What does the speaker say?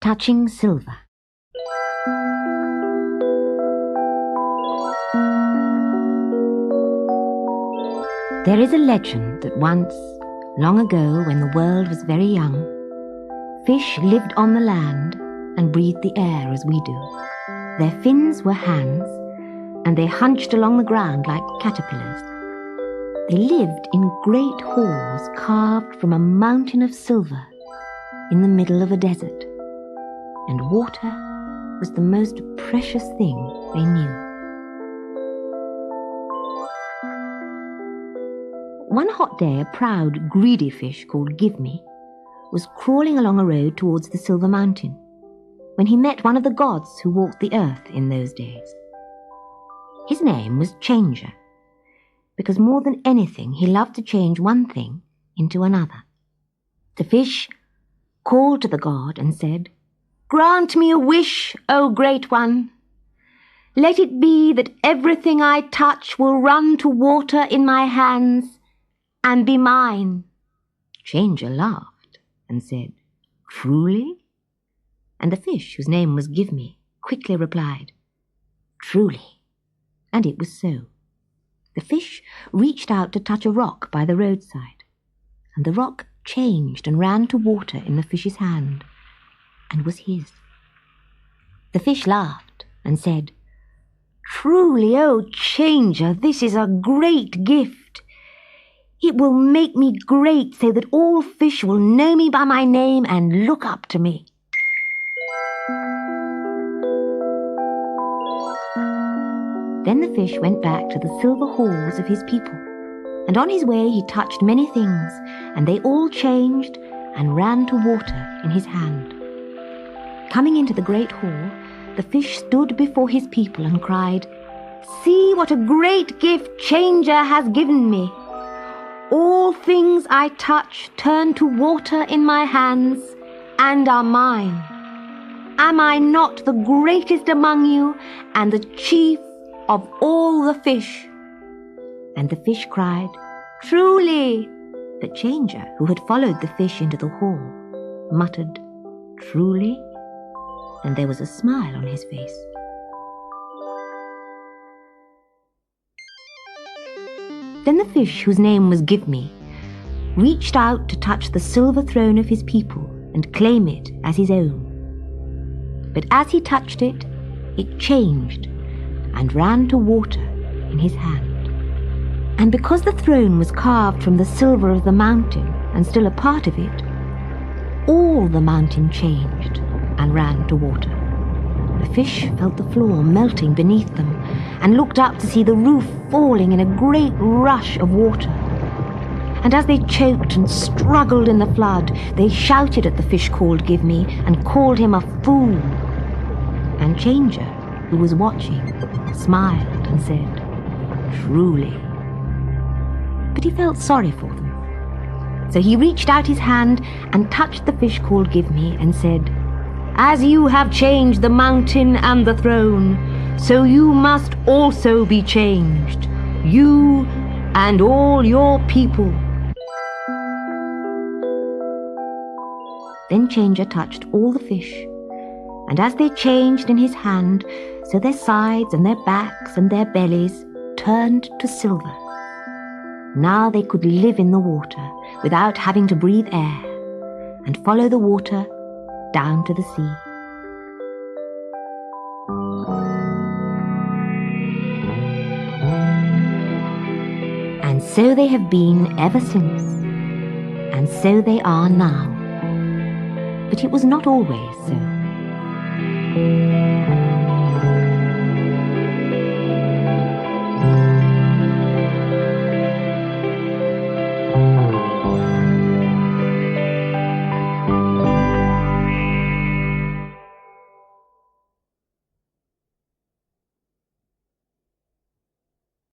Touching silver. There is a legend that once, long ago when the world was very young, fish lived on the land and breathed the air as we do. Their fins were hands, and they hunched along the ground like caterpillars. They lived in great halls carved from a mountain of silver in the middle of a desert, and water was the most precious thing they knew. One hot day, a proud, greedy fish called Give-Me was crawling along a road towards the Silver Mountain when he met one of the gods who walked the earth in those days. His name was Changer, because more than anything he loved to change one thing into another. The fish called to the god and said, "Grant me a wish, O Great One. Let it be that everything I touch will run to water in my hands and be mine." Changer laughed and said, "Truly?" And the fish, whose name was Give-Me, quickly replied, "Truly." And it was so. The fish reached out to touch a rock by the roadside, and the rock changed and ran to water in the fish's hand, and was his. The fish laughed and said, "Truly, O Changer, this is a great gift. It will make me great so that all fish will know me by my name and look up to me." Then the fish went back to the silver halls of his people, and on his way he touched many things, and they all changed and ran to water in his hand. Coming into the great hall, the fish stood before his people and cried, "See what a great gift Changer has given me. All things I touch turn to water in my hands and are mine. Am I not the greatest among you and the chief of all the fish?" And the fish cried, "Truly." But Changer, who had followed the fish into the hall, muttered, "Truly?" And there was a smile on his face. Then the fish, whose name was Give-Me, reached out to touch the silver throne of his people and claim it as his own. But as he touched it, it changed and ran to water in his hand. And because the throne was carved from the silver of the mountain and still a part of it, all the mountain changed and ran to water. The fish felt the floor melting beneath them and looked up to see the roof falling in a great rush of water. And as they choked and struggled in the flood, they shouted at the fish called Give-Me and called him a fool. And Changer, who was watching, smiled and said, "Truly." But he felt sorry for them. So he reached out his hand and touched the fish called Give-Me and said, "As you have changed the mountain and the throne, so you must also be changed, you and all your people." Then Changer touched all the fish, and as they changed in his hand, so their sides and their backs and their bellies turned to silver. Now they could live in the water without having to breathe air, and follow the water down to the sea. And so they have been ever since, and so they are now. But it was not always so.